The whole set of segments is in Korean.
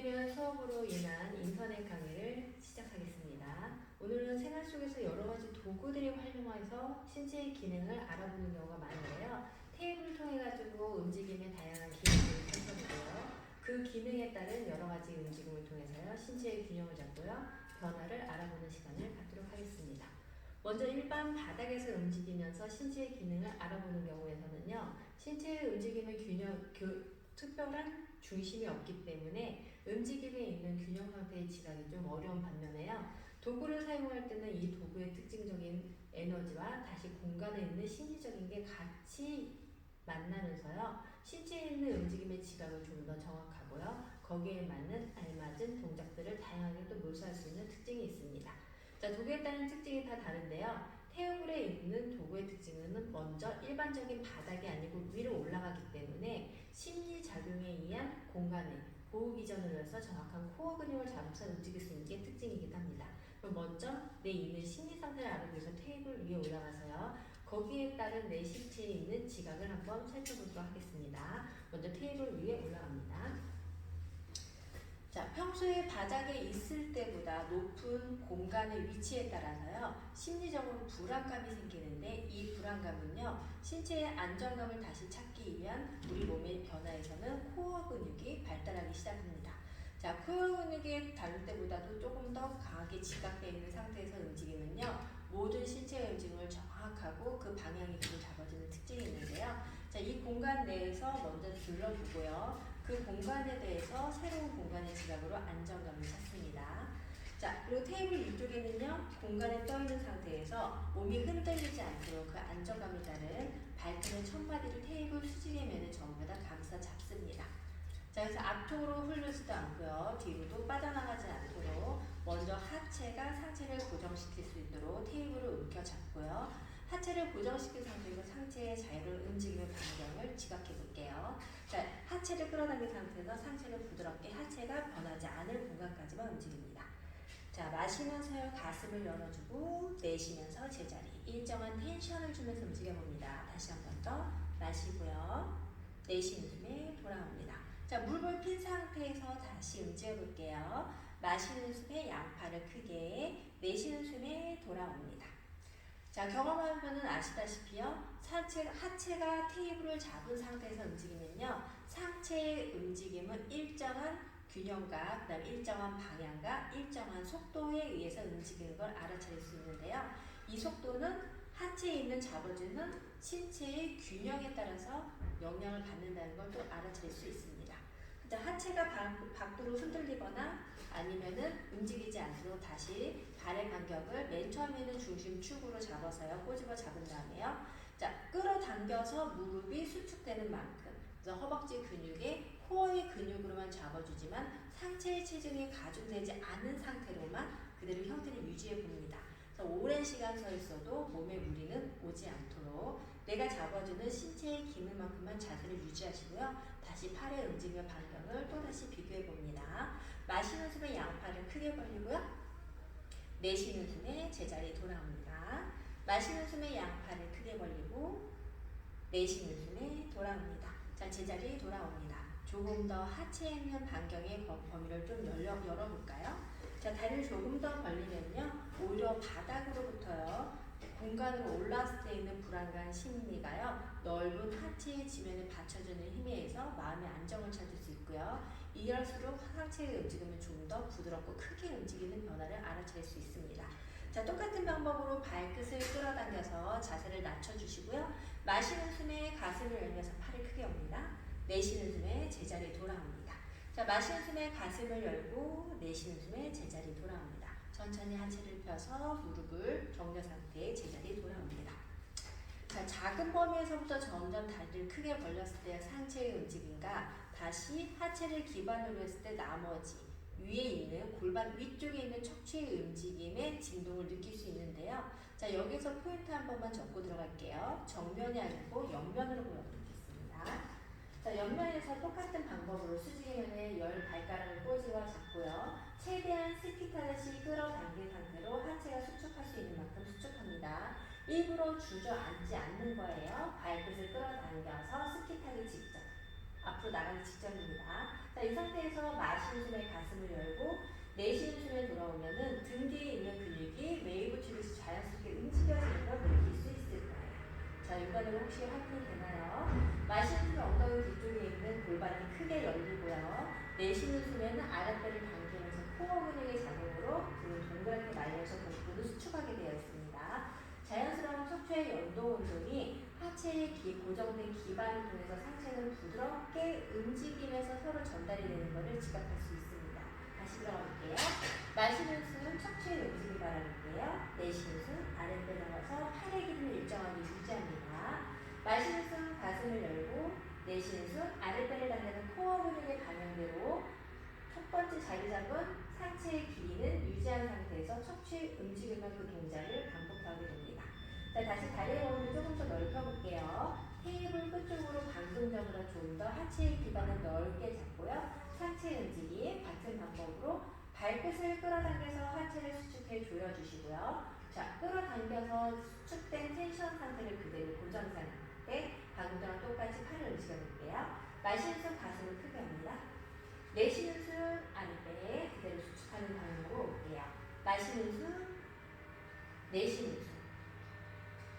오늘은 수업으로 인한 인터넷 강의를 시작하겠습니다. 오늘은 생활 속에서 여러 가지 도구들이 활용해서 신체의 기능을 알아보는 경우가 많은데요. 테이블을 통해 가지고 움직임의 다양한 기능을 살펴보고요. 그 기능에 따른 여러 가지 움직임을 통해서요. 신체의 균형을 잡고요. 변화를 알아보는 시간을 갖도록 하겠습니다. 먼저 일반 바닥에서 움직이면서 신체의 기능을 알아보는 경우에서는요. 신체의 움직임의 특별한 중심이 없기 때문에 움직임에 있는 균형 상태의 지각이 좀 어려운 반면에요. 도구를 사용할 때는 이 도구의 특징적인 에너지와 다시 공간에 있는 심리적인 게 같이 만나면서요. 신체에 있는 움직임의 지각을 좀 더 정확하고요. 거기에 맞는 알맞은 동작들을 다양하게 또 묘사할 수 있는 특징이 있습니다. 자, 도구에 따른 특징이 다 다른데요. 테이블에 있는 도구의 특징은 먼저 일반적인 바닥이 아니고 위로 올라가기 때문에 심리작용에 의한 공간에 보호기전을 해서 정확한 코어 근육을 잡아서 움직일 수 있는 게 특징이기도 합니다. 그럼 먼저 내 있는 심리 상태를 알아보기 위해서 테이블 위에 올라가서요. 거기에 따른 내 신체에 있는 지각을 한번 살펴보도록 하겠습니다. 먼저 테이블 위에 올라갑니다. 자, 평소에 바닥에 있을 때보다 높은 공간의 위치에 따라서요, 심리적으로 불안감이 생기는데 이 불안감은요, 신체의 안정감을 다시 찾기 위한 우리 몸의 변화에서는 코어 근육이 발달하기 시작합니다. 자, 코어 근육이 다를 때보다도 조금 더 강하게 지각되어 있는 상태에서 움직이면요, 모든 신체의 움직임을 정확하고 그 방향이 좀 잡아주는 특징이 있는데요. 자, 이 공간 내에서 먼저 둘러보고요. 그 공간에 대해서 새로운 공간의 지각으로 안정감을 찾습니다. 자, 그리고 테이블 위쪽에는요, 공간에 떠있는 상태에서 몸이 흔들리지 않도록 그 안정감이 따른 발등의 첫마디를 테이블 수직의 면에 전부 다 감싸 잡습니다. 자, 그래서 앞쪽으로 흘리지도 않고요. 뒤로도 빠져나가지 않도록 먼저 하체가 상체를 고정시킬 수 있도록 테이블을 움켜잡고요. 하체를 고정시킨 상태에서 상체의 자유로운 움직임의 반경을 지각해 볼게요. 자, 하체를 끌어당긴 상태에서 상체를 부드럽게 하체가 변하지 않을 공간까지만 움직입니다. 자, 마시면서요, 가슴을 열어주고 내쉬면서 제자리 일정한 텐션을 주면서 움직여봅니다. 다시 한 번 더 마시고요. 내쉬는 숨에 돌아옵니다. 자, 무릎을 핀 상태에서 다시 움직여볼게요. 마시는 숨에 양팔을 크게, 내쉬는 숨에 돌아옵니다. 자, 경험하면은 아시다시피요. 하체가 테이블을 잡은 상태에서 움직이면요. 상체의 움직임은 일정한 균형과 그다음 일정한 방향과 일정한 속도에 의해서 움직이는 걸 알아차릴 수 있는데요. 이 속도는 하체에 있는 잡아주는 신체의 균형에 따라서 영향을 받는다는 걸 또 알아차릴 수 있습니다. 하체가 밖으로 흔들리거나 아니면은 움직이지 않도록 다시 발의 간격을 맨 처음에는 중심축으로 잡아서요. 꼬집어 잡은 다음에요. 자, 끌어당겨서 무릎이 수축되는 만큼, 그래서 허벅지 근육에 코어의 근육으로만 잡아주지만 상체의 체중이 가중되지 않은 상태로만 그대로 형태를 유지해 봅니다. 그래서 오랜 시간 서 있어도 몸에 무리는 오지 않도록 내가 잡아주는 신체의 기능만큼만 자세를 유지하시고요. 다시 팔의 움직임의 반경을 또다시 비교해 봅니다. 마시는 숨에 양팔을 크게 벌리고요. 내쉬는 숨에 제자리 돌아옵니다. 마시는 숨에 양팔을 크게 벌리고 내쉬는 숨에 돌아옵니다. 자, 제자리 돌아옵니다. 조금 더 하체에 있는 반경의 범위를 좀 열어볼까요? 자, 다리를 조금 더 벌리면요. 오히려 바닥으로부터요. 공간으로 올라왔을 때 있는 불안감 심리가요. 넓은 하체의 지면에 받쳐주는 힘에 의해서 마음의 안정을 찾을 수 있고요. 이럴수록 상체의 움직임은 좀 더 부드럽고 크게 움직이는 변화를 알아차릴 수 있습니다. 자, 똑같은 방법으로 발끝을 끌어당겨서 자세를 낮춰주시고요. 마시는 숨에 가슴을 열면서 팔을 크게 옵니다. 내쉬는 숨에 제자리 돌아옵니다. 자, 마시는 숨에 가슴을 열고 내쉬는 숨에 제자리 돌아옵니다. 천천히 하체를 펴서 무릎을 정면 상태에 제자리 돌아옵니다. 자, 작은 범위에서부터 점점 다리를 크게 벌렸을 때 상체의 움직임과 다시 하체를 기반으로 했을 때 나머지 위에 있는 골반 위쪽에 있는 척추의 움직임의 진동을 느낄 수 있는데요. 자, 여기서 포인트 한 번만 적고 들어갈게요. 정면이 아니고 옆면으로 보여드리겠습니다. 자, 옆면에서 똑같은 방법으로 수직면에 열 발가락을 꼬집어 잡고요. 최대한 스kit하듯이 끌어당긴 상태로 하체가 수축할 수 있는 만큼 수축합니다. 일부러 주저앉지 않는 거예요. 발끝을 끌어당겨서 스kit하기 직전. 앞으로 나가기 직전입니다. 자, 이 상태에서 마시는 숨에 가슴을 열고 내쉬는 숨에 돌아오면은 등 뒤에 있는 근육이 웨이브 치듯이 자연스럽게 움직여지는 걸 느낄 수 있을 거예요. 자, 육안으로 혹시 확인이 되나요? 마시는 숨에 엉덩이 뒤쪽에 있는 골반이 크게 열리고요. 내쉬는 숨에는 아랫배를 당기면서 코어 근육의 작용으로 등을 동그랗게 말려서 복부를 수축하게 되어 있습니다. 자연스러운 척추의 연동 운동이 하체의 고정된 기반을 통해서 상체는 부드럽게 움직이면서 서로 전달이 되는 것을 지각할 수 있습니다. 다시 들어볼게요. 마시는 숨 척추의 움직임을 바라볼게요. 내쉬는 숨 아랫배 넘어서 팔의 길이를 일정하게 유지합니다. 마시는 숨 가슴을 열고 내쉬는 숨 아랫배를 당기는 코어 근육의 방향대로 첫 번째 자리 잡은 상체의 길이는 유지한 상태에서 척추의 움직임과 그 동작을 반복하게 됩니다. 자, 다시 다리의 범위를 조금 더 넓혀볼게요. 테이블 끝쪽으로 방금 전보다 좀 더 하체의 기반을 넓게 잡고요. 상체 움직임 같은 방법으로 발끝을 끌어당겨서 하체를 수축해 조여주시고요. 자, 끌어당겨서 수축된 텐션 상태를 그대로 고정 상태. 방금 전랑 똑같이 팔을 움직여볼게요. 마시는 숨 가슴을 크게 합니다. 내쉬는 숨 아랫배 그대로 수축하는 방향으로 올게요. 마시는 숨, 내쉬는 숨.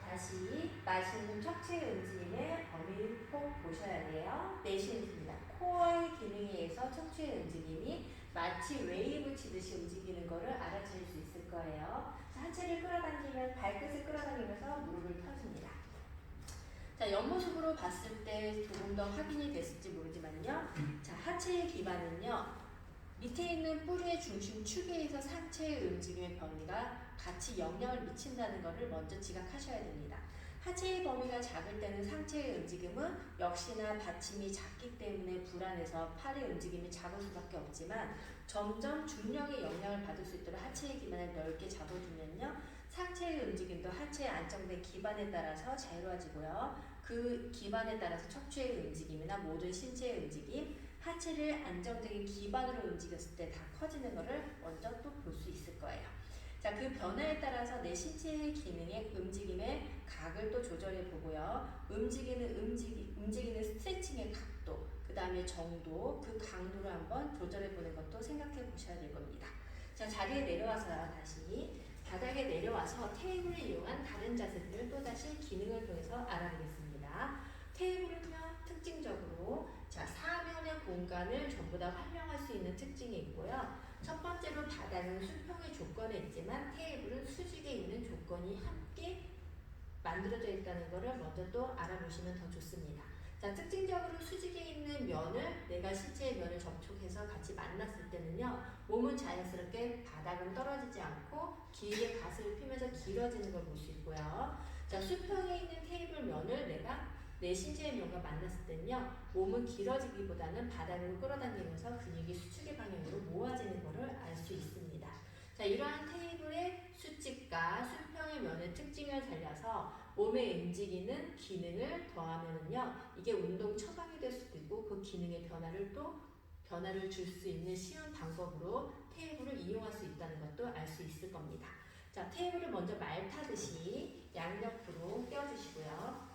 다시 마시는 숨 척추의 움직임의 범위를 꼭 보셔야 돼요. 내쉬는 숨입니다. 코어의 기능에 의해서 척추의 움직임이 마치 웨이브 치듯이 움직이는 것을 알아차릴 수 있을 거예요. 자, 하체를 끌어당기면 발끝을 끌어당기면서 무릎을 펴줍니다. 자, 옆모습으로 봤을 때 조금 더 확인이 됐을지 모르지만요. 자, 하체의 기반은요. 밑에 있는 뿌리의 중심 축에서 상체의 움직임의 범위가 같이 영향을 미친다는 것을 먼저 지각하셔야 됩니다. 하체의 범위가 작을 때는 상체의 움직임은 역시나 받침이 작기 때문에 불안해서 팔의 움직임이 작을 수밖에 없지만 점점 중력의 영향을 받을 수 있도록 하체의 기반을 넓게 잡아주면요. 상체의 움직임도 하체의 안정된 기반에 따라서 자유로워지고요. 그 기반에 따라서 척추의 움직임이나 모든 신체의 움직임, 하체를 안정적인 기반으로 움직였을 때 다 커지는 것을 먼저 또 볼 수 있을 거예요. 자, 그 변화에 따라서 내 신체의 기능의 움직임의 각을 또 조절해 보고요. 움직이는 스트레칭의 각도, 그 다음에 정도, 그 강도를 한번 조절해 보는 것도 생각해 보셔야 될 겁니다. 자, 자리에 내려와서요. 다시 바닥에 내려와서 테이블을 이용한 다른 자세들을 또다시 기능을 통해서 알아보겠습니다. 테이블은요, 특징적으로 자, 사면의 공간을 전부 다 활용할 수 있는 특징이 있고요. 첫 번째로 바닥은 수평의 조건에 있지만 테이블은 수직에 있는 조건이 함께 만들어져 있다는 것을 먼저 또 알아보시면 더 좋습니다. 자, 특징적으로 수직에 있는 면을 내가 신체의 면을 접촉해서 같이 만났을 때는요. 몸은 자연스럽게 바닥으로 떨어지지 않고 길게 가슴을 펴면서 길어지는 걸 볼 수 있고요. 자, 수평에 있는 테이블 면을 내가 내 신체의 면과 만났을 때는요. 몸은 길어지기보다는 바닥으로 끌어당기면서 근육이 수축의 방향으로 모아지는 것을 알 수 있습니다. 자, 이러한 테이블의 수직과 수평의 면의 특징을 살려서 몸에 움직이는 기능을 더하면은요, 이게 운동 처방이 될 수도 있고 그 기능의 변화를 줄 수 있는 쉬운 방법으로 테이블을 이용할 수 있다는 것도 알 수 있을 겁니다. 자, 테이블을 먼저 말 타듯이 양옆으로 떼어주시고요.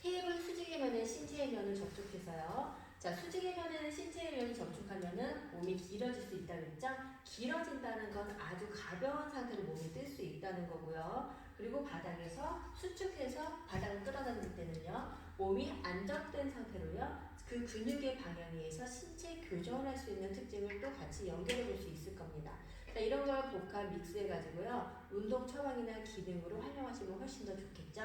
테이블 수직의 면에 신체의 면을 접촉해서요. 자, 수직의 면에는 신체의 면을 접촉하면은 몸이 길어질 수 있다고 했죠? 길어진다는 건 아주 가벼운 상태로 몸이 뜰 수 있다는 거고요. 그리고 바닥에서 수축해서 바닥을 끌어당길 때는요. 몸이 안정된 상태로요. 그 근육의 방향에 의해서 신체 교정을 할 수 있는 특징을 또 같이 연결해 볼 수 있을 겁니다. 자, 이런 걸 복합 믹스해가지고요. 운동 처방이나 기능으로 활용하시면 훨씬 더 좋겠죠?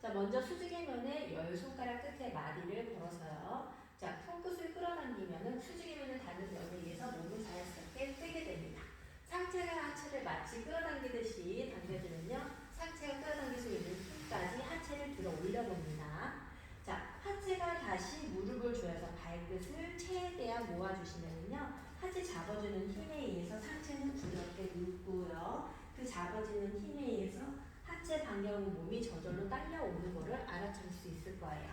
자, 먼저 수직의 면에 10손가락 끝에 마디를 걸어서요. 자, 손끝을 끌어당기면은 수직의 면을 닿는 면에 의해서 몸을 자연스럽게 뜨게 됩니다. 상체가 하체를 마치 끌어당기듯이 당겨주면요. 상체가 끌어당길 수 있는 힘까지 하체를 들어 올려봅니다. 자, 하체가 다시 무릎을 조여서 발끝을 최대한 모아주시면요. 하체 잡아주는 힘에 의해서 상체는 부드럽게 눕고요. 그 잡아주는 힘에 의해서 하체 방향으로 몸이 저절로 딸려오는 것을 알아차릴 수 있을 거예요.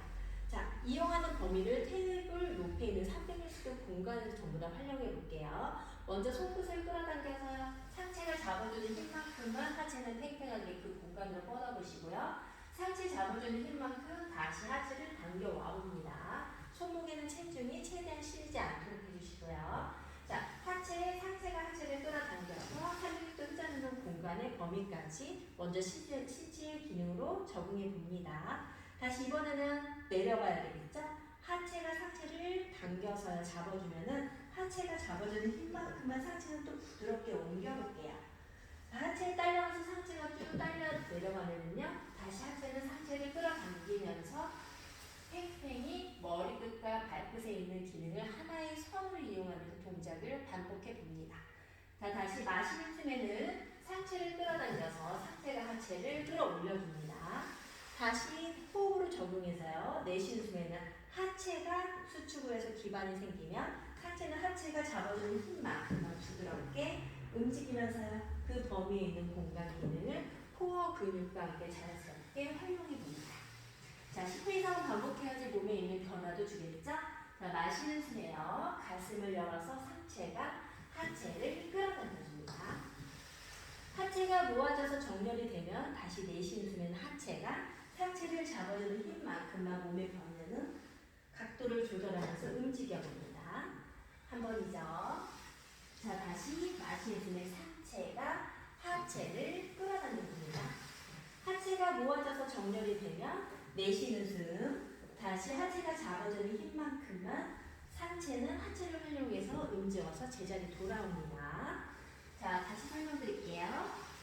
자, 이용하는 범위를 테이블 높이에 있는 360도 공간에서 전부 다 활용해 볼게요. 먼저 손끝을 끌어당겨서 상체를 잡아주는 힘만큼만 하체는 팽팽하게 그 공간으로 뻗어보시고요. 상체 잡아주는 힘만큼 다시 하체를 당겨 와봅니다. 손목에는 체중이 최대한 실리지 않도록 해주시고요. 자, 상체가 하체를 끌어당겨서 360도 회전하는 공간의 범위까지 먼저 신체의 기능으로 적응해 봅니다. 다시 이번에는 내려가야 되겠죠? 하체가 상체를 당겨서 잡아주면은 하체가 잡아주는 힘만큼만 상체는 또 부드럽게 옮겨볼게요. 하체에 딸려가서 상체가 쭉 딸려 내려가면은요, 다시 하체는 상체를 끌어당기면서 팽팽히 머리끝과 발끝에 있는 기능을 하나의 선을 이용하면서 동작을 반복해 봅니다. 자, 다시 마시는 숨에는 상체를 끌어당겨서 상체가 하체를 끌어올려줍니다. 다시 호흡으로 적용해서요. 내쉬는 숨에는 하체가 수축을 해서 기반이 생기면 상체는 하체가 잡아주는 힘만큼만 부드럽게 움직이면서요. 그 범위에 있는 공간 기능을 코어 근육과 함께 자연스럽게 활용해 봅니다. 자, 10분 이상 반복해야지 몸에 있는 변화도 주겠죠? 자, 마시는 숨에요. 가슴을 열어서 상체가 하체를 끌어당겨줍니다. 하체가 모아져서 정렬이 되면 다시 내쉬는 숨에는 하체가 상체를 잡아주는 힘만큼만 몸의 변화는 각도를 조절하면서 움직여봅니다. 한 번이죠. 자, 다시 마시는 숨에 상체가 하체를 끌어당겨줍니다. 하체가 모아져서 정렬이 되면 내쉬는 숨, 다시 하체가 잡아주는 힘만큼만 상체는 하체를 활용해서 움직여서 제자리 돌아옵니다. 자, 다시 설명드릴게요.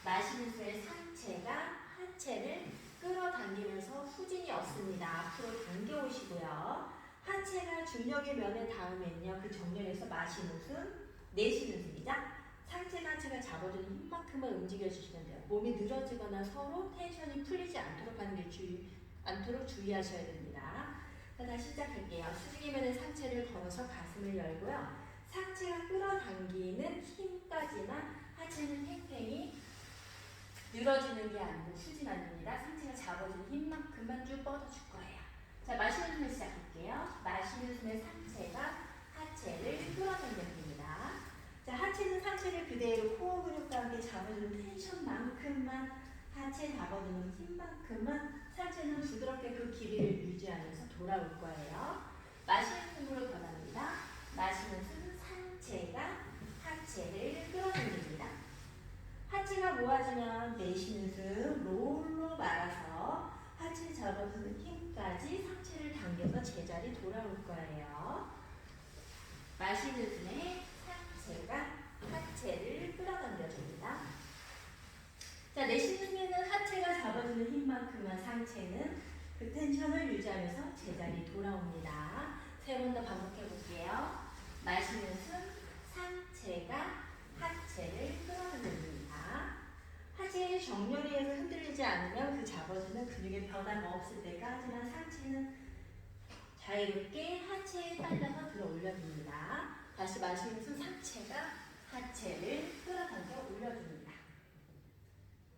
마시는 숨에 상체가 하체를 끌어당기면서 후진이 없습니다. 앞으로 당겨오시고요. 하체가 중력의 면에 닿으면요. 그 정렬에서 마시는 숨, 내쉬는 숨이죠. 상체나 하체가 잡아주는 힘만큼만 움직여주시면 돼요. 몸이 늘어지거나 서로 텐션이 풀리지 않도록 하는 게 주의하셔야 됩니다. 자, 다시 시작할게요. 수직이면은 상체를 걸어서 가슴을 열고요. 상체가 끌어당기는 힘까지만 하체는 팽팽히 늘어지는 게 아니고 후진 아닙니다. 상체가 잡아주는 힘만큼만 쭉 뻗어줄 거예요. 자, 마시는 숨에 시작할게요. 마시는 숨에 상체가 하체를 끌어당겨줍니다. 자, 하체는 상체를 그대로 코어 근육과 함께 잡아주는 텐션만큼만 하체 잡아주는 힘만큼만 상체는 부드럽게 그 길이를 유지하면서 돌아올 거예요. 마시는 숨으로 변합니다. 마시는 숨 상체가 하체를 끌어당깁니다. 하체가 모아지면 내쉬는 숨 롤로 말아서 하체 잡아주는 힘까지 상체를 당겨서 제자리 돌아올 거예요. 마시는 숨에 상체가 하체를 끌어당겨줍니다. 자, 내쉬는 숨에는 하체가 잡아주는 힘만큼만 상체는 그 텐션을 유지하면서 제자리 돌아옵니다. 3번 더 반복해 볼게요. 마시는 숨 상체가 하체를 끌어당겨줍니다. 하체의 정렬이 해서 흔들리지 않으면 그 잡아주는 근육의 변화가 없을 때까지만 상체는 자유롭게 하체에 딸려서 들어 올려줍니다. 다시 마시는 숨 상체가 하체를 끌어당겨 올려줍니다.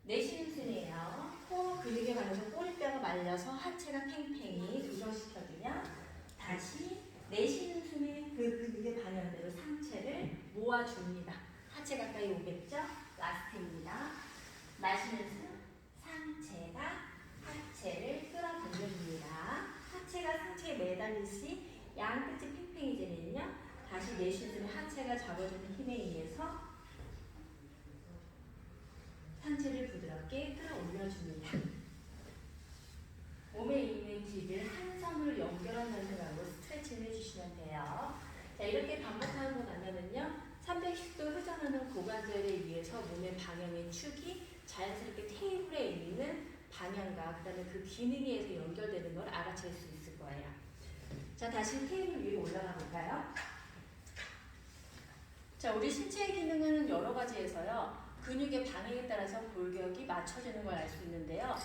내쉬는 숨이에요. 코어 근육에 관해서 꼬리뼈가 말려서 하체가 팽팽히 조정시켜주면 다시 내쉬는 숨에 그 근육의 방향대로 상체를 모아줍니다. 하체 가까이 오겠죠? 라스트입니다. 마시는 숨 상체가 하체를 끌어당겨줍니다. 하체가 상체에 매달릴 시 양끝이 팽팽해지면요. 다시 내쉬는 숨에 하체가 잡아주는 힘에 의해서 상체를 부드럽게 끌어올려줍니다. 몸에 있는 기를 한 선으로 연결한다는 생각으로 스트레칭을 해주시면 돼요. 자, 이렇게 반복하고 나면은요. 310도 회전하는 고관절에 의해서 몸의 방향의 축이 자연스럽게 테이블에 있는 방향과 그 다음에 그 기능에 의해서 연결되는 걸 알아챌 수 있을 거예요. 자, 다시 테이블 위로 올라가 볼까요? 자, 우리 신체의 기능은 여러 가지에서요. 근육의 방향에 따라서 골격이 맞춰지는 걸 알 수 있는데요.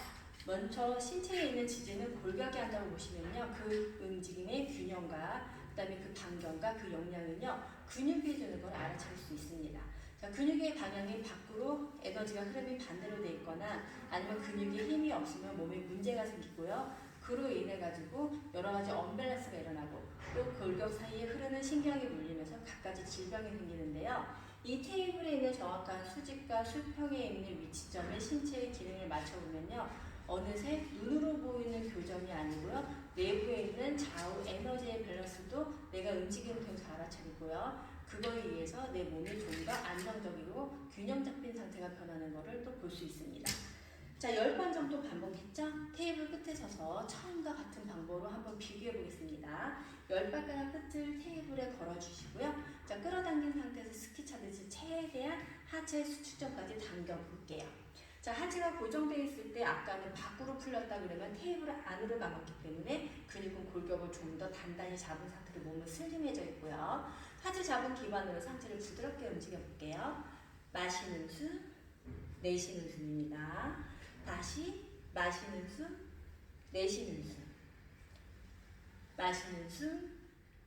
먼저 신체에 있는 지지는 골격이 한다고 보시면요. 그 움직임의 균형과 그 다음에 그 반경과 그 역량은요. 근육이 주는 걸 알아챌 수 있습니다. 자, 근육의 방향이 밖으로 에너지가 흐름이 반대로 돼 있거나 아니면 근육에 힘이 없으면 몸에 문제가 생기고요. 그로 인해 가지고 여러 가지 언밸런스가 일어나고 또 골격 사이에 흐르는 신경이 물리면서 갖가지 질병이 생기는데요. 이 테이블에 있는 정확한 수직과 수평에 있는 위치점에 신체의 기능을 맞춰보면요. 어느새 눈으로 보이는 교정이 아니고요. 내부에 있는 좌우 에너지의 밸런스 중에서도 내가 움직임을 통해서 알아차리고요. 그거에 의해서 내 몸이 좀 더 안정적이고 균형 잡힌 상태가 변하는 것을 또 볼 수 있습니다. 자, 10번 정도 반복했죠? 테이블 끝에 서서 처음과 같은 방법으로 한번 비교해 보겠습니다. 10발가락 끝을 테이블에 걸어주시고요. 자, 끌어당긴 상태에서 스키 차듯이 최대한 하체 수축점까지 당겨 볼게요. 자, 하체가 고정되어 있을 때 아까는 밖으로 풀렸다 그러면 테이블을 안으로 감았기 때문에 근육은 골격을 좀 더 단단히 잡은 상태로 몸은 슬림해져 있고요. 하체 잡은 기반으로 상체를 부드럽게 움직여 볼게요. 마시는 숨, 내쉬는 숨입니다. 다시 마시는 숨, 내쉬는 숨. 마시는 숨,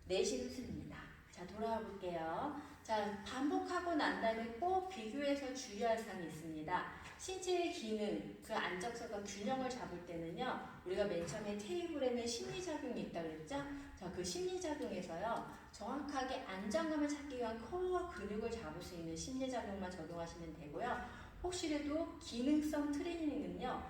내쉬는 숨입니다. 자, 돌아와 볼게요. 자, 반복하고 난 다음에 꼭 비교해서 주의할 사항이 있습니다. 신체의 기능, 그 안정성과 균형을 잡을 때는요, 우리가 맨 처음에 테이블에는 심리작용이 있다 그랬죠? 자, 그 심리작용에서요, 정확하게 안정감을 찾기 위한 코어와 근육을 잡을 수 있는 심리작용만 적용하시면 되고요. 혹시라도 기능성 트레이닝은요,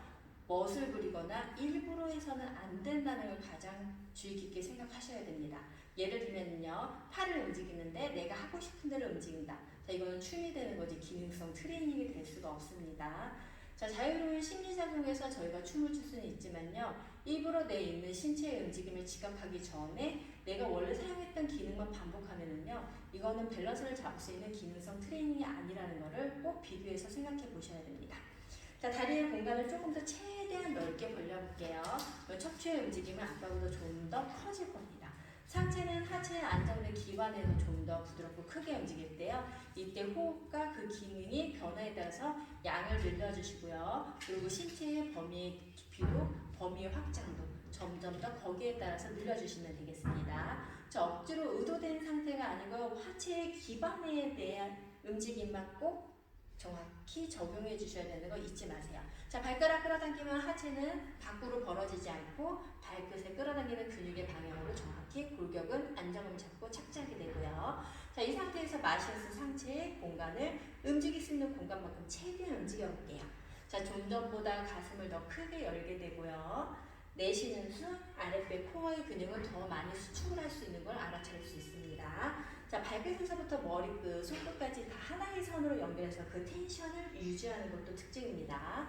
멋을 부리거나 일부러 해서는 안 된다는 걸 가장 주의 깊게 생각하셔야 됩니다. 예를 들면요, 팔을 움직이는데 내가 하고 싶은 대로 움직인다. 자, 이거는 춤이 되는 거지 기능성 트레이닝이 될 수가 없습니다. 자, 자유로운 심리작용에서 저희가 춤을 출 수는 있지만요, 일부러 내 있는 신체의 움직임을 지각하기 전에 내가 원래 사용했던 기능만 반복하면은요, 이거는 밸런스를 잡을 수 있는 기능성 트레이닝이 아니라는 것을 꼭 비교해서 생각해 보셔야 됩니다. 자, 다리의 공간을 조금 더 최대한 넓게 벌려볼게요. 척추의 움직임은 아까보다 좀 더 커질 겁니다. 상체는 하체에 안정된 기반에서 좀 더 부드럽고 크게 움직일 때요. 이때 호흡과 그 기능이 변화에 따라서 양을 늘려주시고요. 그리고 신체의 범위의 깊이도 범위의 확장도 점점 더 거기에 따라서 늘려주시면 되겠습니다. 자, 억지로 의도된 상태가 아니고 하체의 기반에 대한 움직임만 꼭 정확히 적용해 주셔야 되는 거 잊지 마세요. 자, 발가락 끌어당기면 하체는 밖으로 벌어지지 않고 발끝에 끌어당기는 근육의 방향으로 정확히 골격은 안정감을 잡고 착지하게 되고요. 자, 이 상태에서 마시면서 상체의 공간을 움직일 수 있는 공간만큼 최대한 움직여 볼게요. 자, 좀 전보다 가슴을 더 크게 열게 되고요. 내쉬는 숨, 아랫배 코어의 근육을 더 많이 수축을 할 수 있는 걸 알아차릴 수 있습니다. 자, 발끝에서부터 머리끝, 손끝까지 다 하나의 선으로 연결해서 그 텐션을 유지하는 것도 특징입니다.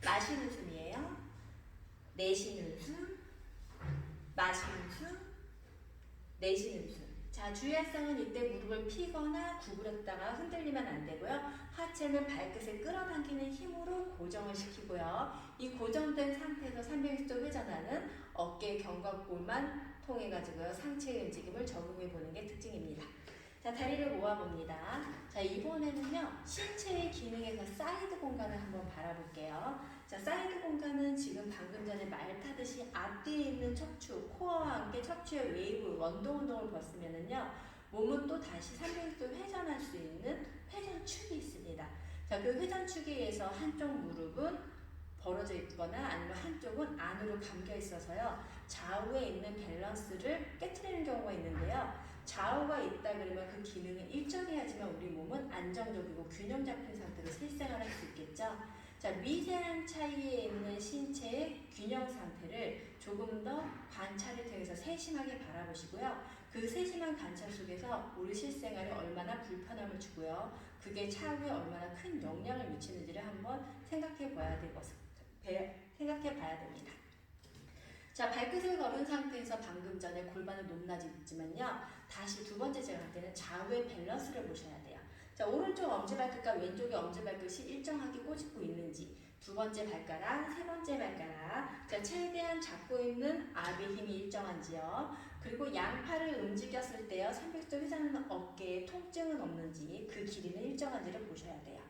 마시는 숨이에요. 내쉬는 숨, 마시는 숨, 내쉬는 숨. 자, 주의할 사항은 이때 무릎을 피거나 구부렸다가 흔들리면 안 되고요. 하체는 발끝에 끌어당기는 힘으로 고정을 시키고요. 이 고정된 상태에서 360도 회전하는 어깨 견갑골만 통해 가지고요, 상체의 움직임을 적용해 보는 게 특징입니다. 자, 다리를 모아봅니다. 자, 이번에는요, 신체의 기능에서 사이드 공간을 한번 바라볼게요. 자, 사이드 공간은 지금 방금 전에 말 타듯이 앞뒤에 있는 척추, 코어와 함께 척추의 웨이브, 원동 운동을 벌쓰면은요, 몸은 또 다시 360도 회전할 수 있는 회전축이 있습니다. 자, 그 회전축에 의해서 한쪽 무릎은 벌어져 있거나 아니면 한쪽은 안으로 감겨 있어서요, 좌우에 있는 밸런스를 깨트리는 경우가 있는데요. 좌우가 있다 그러면 그 기능은 일정해야지만 우리 몸은 안정적이고 균형 잡힌 상태로 실생활할 수 있겠죠. 자, 미세한 차이에 있는 신체의 균형 상태를 조금 더 관찰을 통해서 세심하게 바라보시고요. 그 세심한 관찰 속에서 우리 실생활에 얼마나 불편함을 주고요, 그게 차후에 얼마나 큰 영향을 미치는지를 한번 생각해 봐야 됩니다. 자, 발끝을 걸은 상태에서 방금 전에 골반을 높낮이지만요, 다시 두 번째 제가 할 때는 좌우의 밸런스를 보셔야 돼요. 자, 오른쪽 엄지발끝과 왼쪽의 엄지발끝이 일정하게 꼬집고 있는지, 두 번째 발가락, 세 번째 발가락, 자, 최대한 잡고 있는 압의 힘이 일정한지요. 그리고 양팔을 움직였을 때요, 360도 회전하는 어깨에 통증은 없는지, 그 길이는 일정한지를 보셔야 돼요.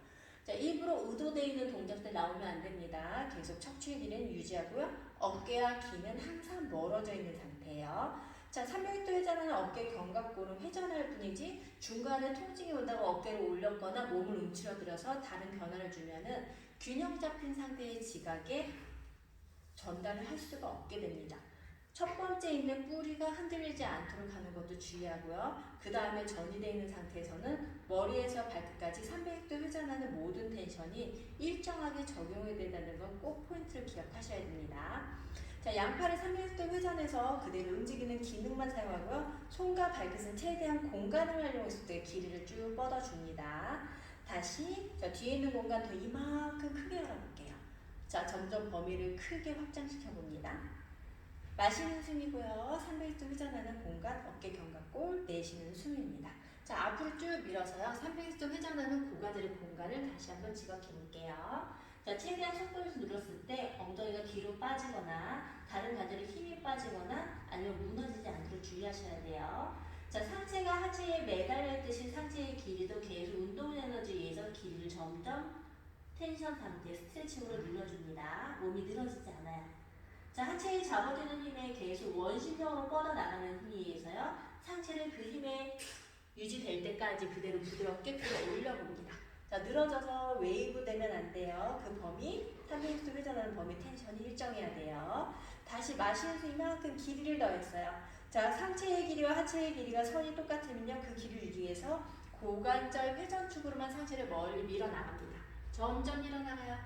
자, 일부러 의도되어 있는 동작들 나오면 안 됩니다. 계속 척추의 길이는 유지하고요. 어깨와 귀는 항상 멀어져 있는 상태예요. 자, 360도 회전하는 어깨 견갑골은 회전할 뿐이지 중간에 통증이 온다고 어깨를 올렸거나 몸을 움츠러들어서 다른 변화를 주면은 균형 잡힌 상태의 지각에 전달을 할 수가 없게 됩니다. 첫 번째 있는 뿌리가 흔들리지 않도록 하는 것도 주의하고요. 그 다음에 전이되어 있는 상태에서는 머리에서 발끝까지 360도 회전하는 모든 텐션이 일정하게 적용이 된다는 건 꼭 포인트를 기억하셔야 됩니다. 자, 양팔을 360도 회전해 회전해서 그대로 움직이는 기능만 사용하고요. 손과 발끝은 최대한 공간을 활용했을 때 길이를 쭉 뻗어줍니다. 다시 자, 뒤에 있는 공간 더 이만큼 크게 열어볼게요. 자, 점점 범위를 크게 확장시켜 봅니다. 마시는 숨이고요. 360도 회전하는 공간, 어깨 견갑골, 내쉬는 숨입니다. 자, 앞으로 쭉 밀어서요. 360도 회전하는 고관절의 공간을 다시 한번 지각해 볼게요. 자, 최대한 속도에서 눌렀을 때 엉덩이가 뒤로 빠지거나 다른 관절에 힘이 빠지거나 아니면 무너지지 않도록 주의하셔야 돼요. 자, 상체가 하체에 매달렸듯이 상체의 길이도 계속 운동 에너지에 의해서 길이를 점점 텐션 상태, 스트레칭으로 눌러줍니다. 몸이 늘어지지 않아요. 자, 하체에 잡아주는 힘에 계속 원심력으로 뻗어나가는 힘에 의해서요. 상체를 그 힘에 유지될 때까지 그대로 부드럽게 끌어올려봅니다. 자, 늘어져서 웨이브 되면 안 돼요. 그 범위, 360도 회전하는 범위 텐션이 일정해야 돼요. 다시 마시는 숨 이만큼 길이를 더했어요. 자, 상체의 길이와 하체의 길이가 선이 똑같으면요. 그 길이를 유지해서 고관절 회전축으로만 상체를 멀리 밀어나갑니다. 점점 밀어나가요.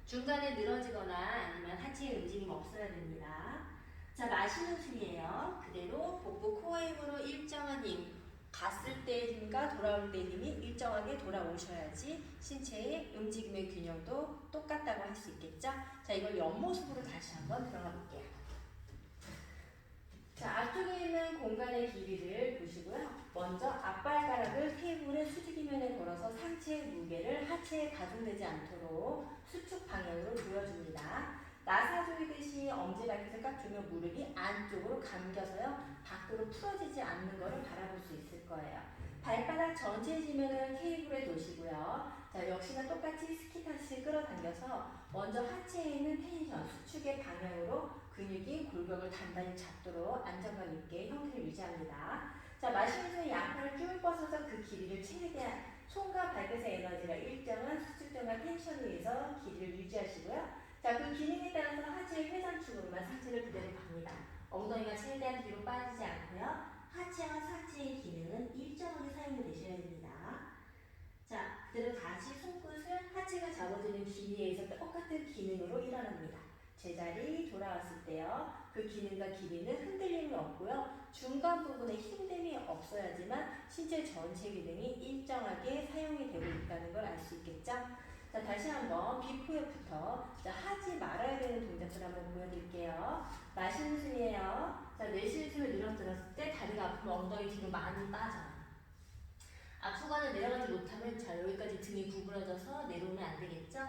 중간에 늘어지거나 아니면 하체의 움직임 없어야 됩니다. 자, 마시는 숨이에요. 그대로 복부 코어의 힘으로 일정한 힘, 갔을 때의 힘과 돌아올 때의 힘이 일정하게 돌아오셔야지 신체의 움직임의 균형도 똑같다고 할 수 있겠죠? 자, 이걸 옆모습으로 다시 한번 들어가 볼게요. 자, 앞쪽에 있는 공간의 길이를 보시고요. 먼저 앞발가락을 테이블의 수직이면에 걸어서 상체의 무게를 하체에 가중되지 않도록 수축 방향으로 조여줍니다. 나사 조이듯이 엄지발끝을 꽉 조면 무릎이 안쪽으로 감겨서요. 밖으로 풀어지지 않는 것을 바라볼 수 있을 거예요. 발바닥 전체 지면은 테이블에 놓으시고요. 자, 역시나 똑같이 스키타치 끌어당겨서 먼저 하체에 있는 텐션, 수축의 방향으로 근육이 골격을 단단히 잡도록 안정감 있게 형태를 유지합니다. 자, 마시면서 양팔을 쭉 뻗어서 그 길이를 최대한 손과 발끝의 에너지가 일정한 수축점과 텐션에 의해서 길이를 유지하시고요. 자, 그 기능에 따라서 하체의 회전축으로만 상체를 그대로 갑니다. 엉덩이가 최대한 뒤로 빠지지 않고요. 하체와 상체의 기능은 일정하게 사용이 되셔야 됩니다. 자, 그대로 다시 손끝을 하체가 잡아주는 길이에 의해서 똑같은 기능으로 일어납니다. 제자리 돌아왔을 때요. 그 기능과 길이는 흔들림이 없고요. 중간 부분에 힘듦이 없어야지만 신체 전체 기능이 일정하게 사용이 되고 있다는 걸 알 수 있겠죠? 자, 다시 한번 비포에부터 자, 하지 말아야 되는 동작을 한번 보여드릴게요. 마시는 숨이에요. 자, 내쉬는 숨을 늘어뜨렸을 때 다리가 아프면 엉덩이 뒤로 많이 빠져요. 아프거나 내려가지 못하면 자, 여기까지 등이 구부러져서 내려오면 안 되겠죠?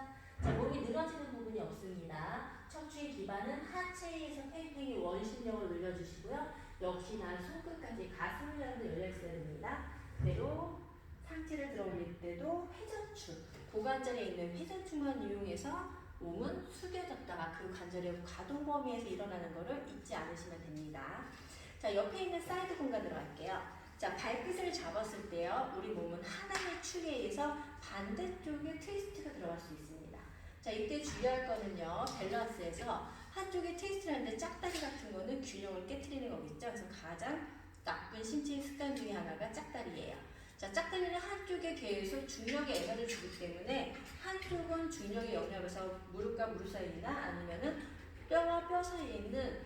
자, 몸이 늘어지는 부분이 없습니다. 척추의 기반은 하체에 의해서 팽팽히 원심력을 늘려주시고요. 역시나 손끝까지 가슴을 향해 열려 있어야 됩니다. 그대로 상체를 들어 올릴 때도 회전축, 고관절에 있는 회전축만 이용해서 몸은 숙여졌다가 그 관절의 가동 범위에서 일어나는 것을 잊지 않으시면 됩니다. 자, 옆에 있는 사이드 공간 들어갈게요. 자, 발끝을 잡았을 때요. 우리 몸은 하나의 축에 의해서 반대쪽에 트위스트가 들어갈 수 있습니다. 자, 이때 주의할 거는요. 밸런스에서 한쪽에 트위스트를 하는데 짝다리 같은 거는 균형을 깨트리는 거겠죠. 그래서 가장 나쁜 신체의 습관 중에 하나가 짝다리예요. 자, 짝다리는 한쪽에 계속 중력의 에너지를 주기 때문에 한쪽은 중력의 영향에서 무릎과 무릎 사이나 아니면은 뼈와 뼈 사이에 있는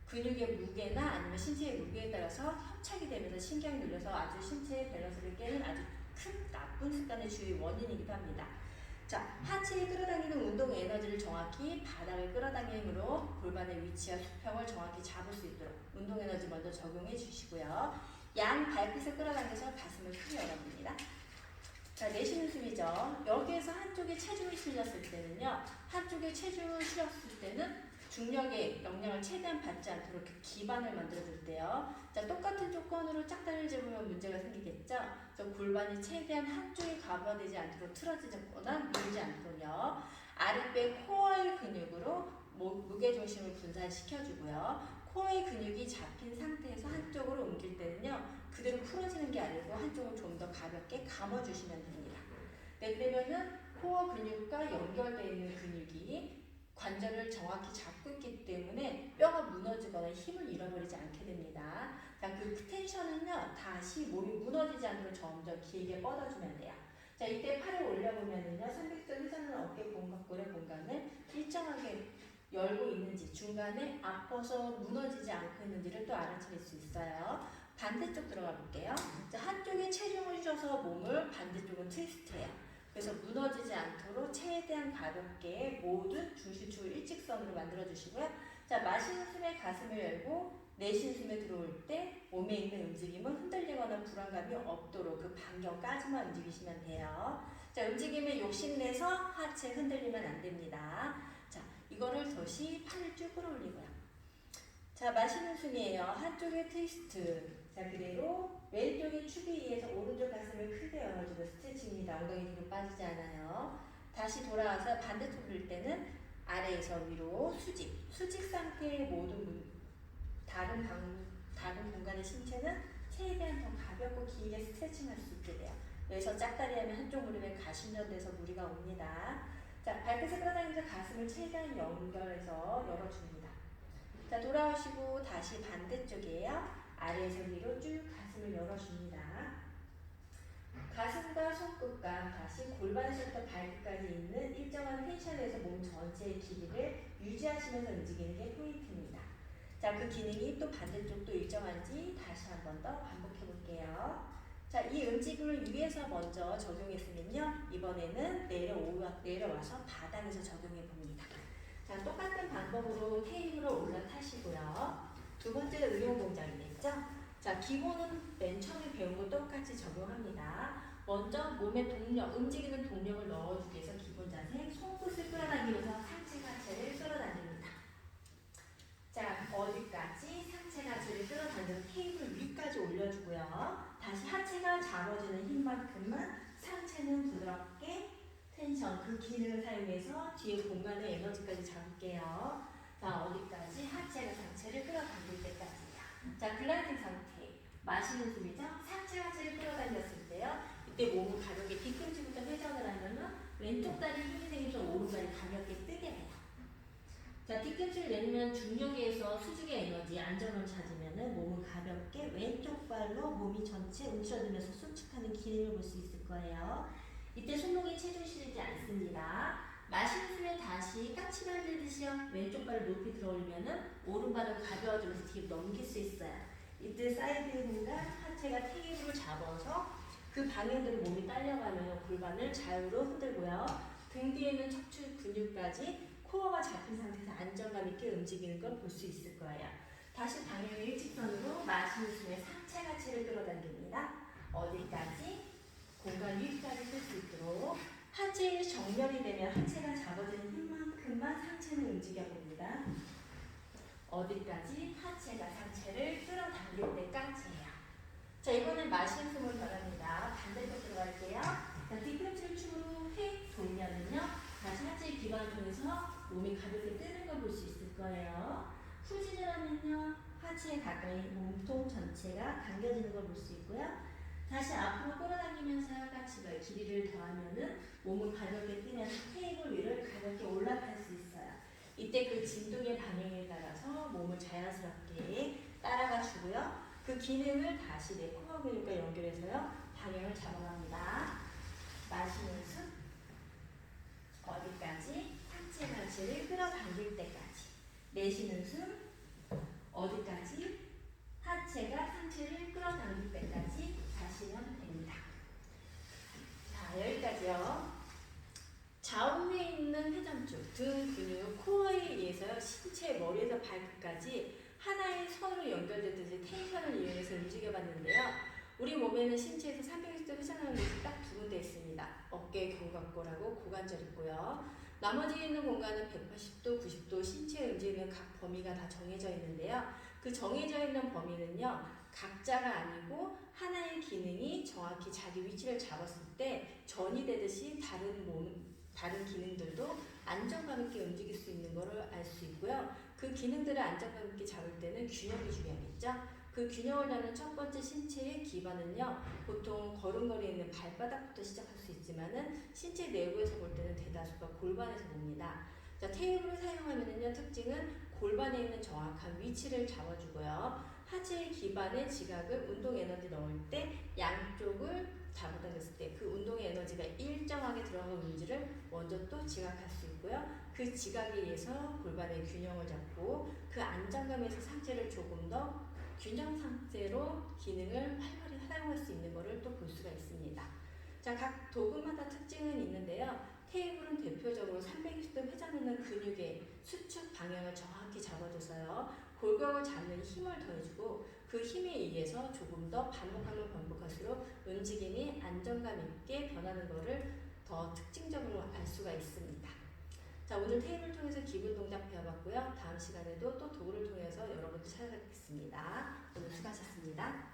근육의 무게나 아니면 신체의 무게에 따라서 협착이 되면서 신경이 눌려서 아주 신체의 밸런스를 깨는 아주 큰 나쁜 습관의 주요 원인이기도 합니다. 자, 하체에 끌어당기는 운동 에너지를 정확히 바닥을 끌어당김으로 골반의 위치와 수평을 정확히 잡을 수 있도록 운동 에너지 먼저 적용해 주시고요. 양 발끝을 끌어당겨서 가슴을 크게 열어봅니다. 자, 내쉬는 숨이죠. 여기에서 한쪽에 체중이 실렸을 때는요. 한쪽에 체중을 실었을 때는 중력의 영향을 최대한 받지 않도록 이렇게 기반을 만들어줄 때요. 자, 똑같은 조건으로 짝다리를 잡으면 문제가 생기겠죠. 저 골반이 최대한 한쪽에 가부하되지 않도록 틀어지거나 밀지 않도록요. 아랫배 코어의 근육으로 무게중심을 분산시켜주고요. 코어의 근육이 잡힌 상태에서 한쪽으로 옮길 때는요. 그대로 풀어지는 게 아니고 한쪽을 좀 더 가볍게 감아주시면 됩니다. 네, 그러면은 코어 근육과 연결되어 있는 근육이 관절을 정확히 잡고 있기 때문에 뼈가 무너지거나 힘을 잃어버리지 않게 됩니다. 자, 그 텐션은요, 다시 몸이 무너지지 않도록 점점 길게 뻗어주면 돼요. 자, 이때 팔을 올려보면은요, 360도 회전하는 어깨 공간골의 공간을 일정하게 열고 있는지, 중간에 아파서 무너지지 않고 있는지를 또 알아차릴 수 있어요. 반대쪽 들어가 볼게요. 자, 한쪽에 체중을 주셔서 몸을, 반대쪽은 트위스트해요. 그래서 무너지지 않도록 최대한 가볍게 모두 중심축을 일직선으로 만들어 주시고요. 자, 마시는 숨에 가슴을 열고 내쉬는 숨에 들어올 때 몸에 있는 움직임은 흔들리거나 불안감이 없도록 그 반경까지만 움직이시면 돼요. 자, 움직임에 욕심내서 하체 흔들리면 안 됩니다. 자, 이거를 다시 팔을 쭉 끌어올리고요. 자, 마시는 숨이에요. 한쪽에 트위스트. 자, 그대로 왼쪽의 축에 의해서 오른쪽 가슴을 크게 열어주고 스트레칭입니다. 엉덩이 뒤로 빠지지 않아요. 다시 돌아와서 반대쪽 들 때는 아래에서 위로 수직. 수직 상태의 모든 다른 공간의 신체는 최대한 더 가볍고 길게 스트레칭할 수 있게 돼요. 그래서 짝다리 하면 한쪽 무릎에 가신전돼서 무리가 옵니다. 자, 발끝을 끌어당기면서 가슴을 최대한 연결해서 열어줍니다. 자, 돌아오시고 다시 반대쪽이에요. 아래에서 위로 쭉 가슴을 열어줍니다. 가슴과 손끝과 다시 골반에서부터 발끝까지 있는 일정한 텐션에서 몸 전체의 길이를 유지하시면서 움직이는 게 포인트입니다. 자, 그 기능이 또 반대쪽도 일정한지 다시 한 번 더 반복해 볼게요. 자, 이 움직임을 위에서 먼저 적용했으면요, 이번에는 내려와서 바닥에서 적용해 봅니다. 자, 똑같은 방법으로 테이블을 올라타시고요. 두 번째 의용 동작이겠죠? 자, 기본은 맨 처음에 배운 거 똑같이 적용합니다. 먼저 몸에 동력, 움직이는 동력을 넣어주기 위해서 기본 자세, 손끝을 끌어당기면서 상체 하체를 끌어당깁니다. 자, 어디까지? 상체 하체를 끌어당겨서 테이블 위까지 올려주고요. 다시 하체가 잡아주는 힘만큼만 상체는 부드럽게 텐션, 그 기능을 사용해서 뒤에 공간의 에너지까지 잡을게요. 자, 어디까지? 하체가 상체를 끌어당길 때까지요. 자, 글라이딩 상태. 마시는 숨이죠? 상체 하체를 끌어당겼을 때요. 이때 몸을 가볍게 뒤꿈치부터 회전을 하면은 왼쪽 다리 힘이 생기면서 오른발이 가볍게 뜨게 돼요. 자, 뒤꿈치를 내리면 중력에서 수직의 에너지, 안정감을 찾으면은 몸을 가볍게 왼쪽 발로 몸이 전체 움츠러들면서 수축하는 기능을 볼 수 있을 거예요. 이때 손목에 체중이 실리지 않습니다. 마시는 숨에 다시 까치 만들듯이요. 왼쪽 발을 높이 들어올리면은 오른발을 가벼워지면서 뒤로 넘길 수 있어요. 이때 사이드 공간, 하체가 테이블을 잡아서 그 방향대로 몸이 딸려가면 골반을 자유로 흔들고요. 등 뒤에 있는 척추 근육까지 코어가 잡힌 상태에서 안정감 있게 움직이는 걸 볼 수 있을 거예요. 다시 방향을 일직선으로 마시는 숨에 상체 하체를 끌어당깁니다. 어디까지? 공간 위까지 쓸 수 있도록 하체의 정렬이 되면 하체가 잡아지는 힘만큼만 상체는 움직여봅니다. 어디까지? 하체가 상체를 끌어당길 때까지예요. 자, 이번엔 마시는 숨으로 변합니다. 반대쪽 들어갈게요. 자, 뒤꿈치를 축으로 휙 돌면은요, 다시 하체의 기반을 통해서 몸이 가볍게 뜨는 걸 볼 수 있을 거예요. 후진을 하면요, 하체에 가까이 몸통 전체가 당겨지는 걸 볼 수 있고요. 다시 앞으로 끌어당기면서 까치가 길이를 더하면은 몸을 가볍게 뛰면서 테이블 위를 가볍게 올라탈 수 있어요. 이때 그 진동의 방향에 따라서 몸을 자연스럽게 따라가 주고요. 그 기능을 다시 내 코어 근육과 연결해서요, 방향을 잡아갑니다. 마시는 숨, 어디까지? 상체 하체를 끌어당길 때까지. 내쉬는 숨, 어디까지? 하체가 상체를 끌어당길 때까지 하시면 됩니다. 자, 여기까지요. 좌우에 있는 회전축, 등 근육, 코어에 의해서 신체 머리에서 발끝까지 하나의 선으로 연결되듯이 텐션을 이용해서 움직여봤는데요. 우리 몸에는 신체에서 360도 회전하는 곳이 딱 두 군데 있습니다. 어깨 견갑골하고 고관절 있고요. 나머지 있는 공간은 180도, 90도 신체의 움직이는 각 범위가 다 정해져 있는데요. 그 정해져 있는 범위는요, 각자가 아니고 하나의 기능이 정확히 자기 위치를 잡았을 때 전이 되듯이 다른 기능들도 안정감 있게 움직일 수 있는 것을 알 수 있고요. 그 기능들을 안정감 있게 잡을 때는 균형이 중요하겠죠. 그 균형을 잡는 첫 번째 신체의 기반은요, 보통 걸음걸이에 있는 발바닥부터 시작할 수 있지만은 신체 내부에서 볼 때는 대다수가 골반에서 봅니다. 자, 테이블을 사용하면은요, 특징은 골반에 있는 정확한 위치를 잡아주고요. 하체의 기반에 지각을 운동 에너지 넣을 때 양쪽을 잡아당겼을 때 그 운동의 에너지가 일정하게 들어가고 있는지를 먼저 또 지각할 수 있고요. 그 지각에 의해서 골반의 균형을 잡고 그 안정감에서 상체를 조금 더 균형 상태로 기능을 활발히 사용할 수 있는 것을 또 볼 수가 있습니다. 자, 각 도구마다 특징은 있는데요. 테이블은 대표적으로 360도 회전하는 근육의 수축 방향을 정확히 잡아줘서요. 골격을 잡는 힘을 더해주고 그 힘에 의해서 조금 더 반복하면 반복할수록 움직임이 안정감 있게 변하는 것을 더 특징적으로 알 수가 있습니다. 자, 오늘 테이블을 통해서 기본 동작 배워봤고요. 다음 시간에도 또 도구를 통해서 여러분들 찾아뵙겠습니다. 오늘 수고하셨습니다.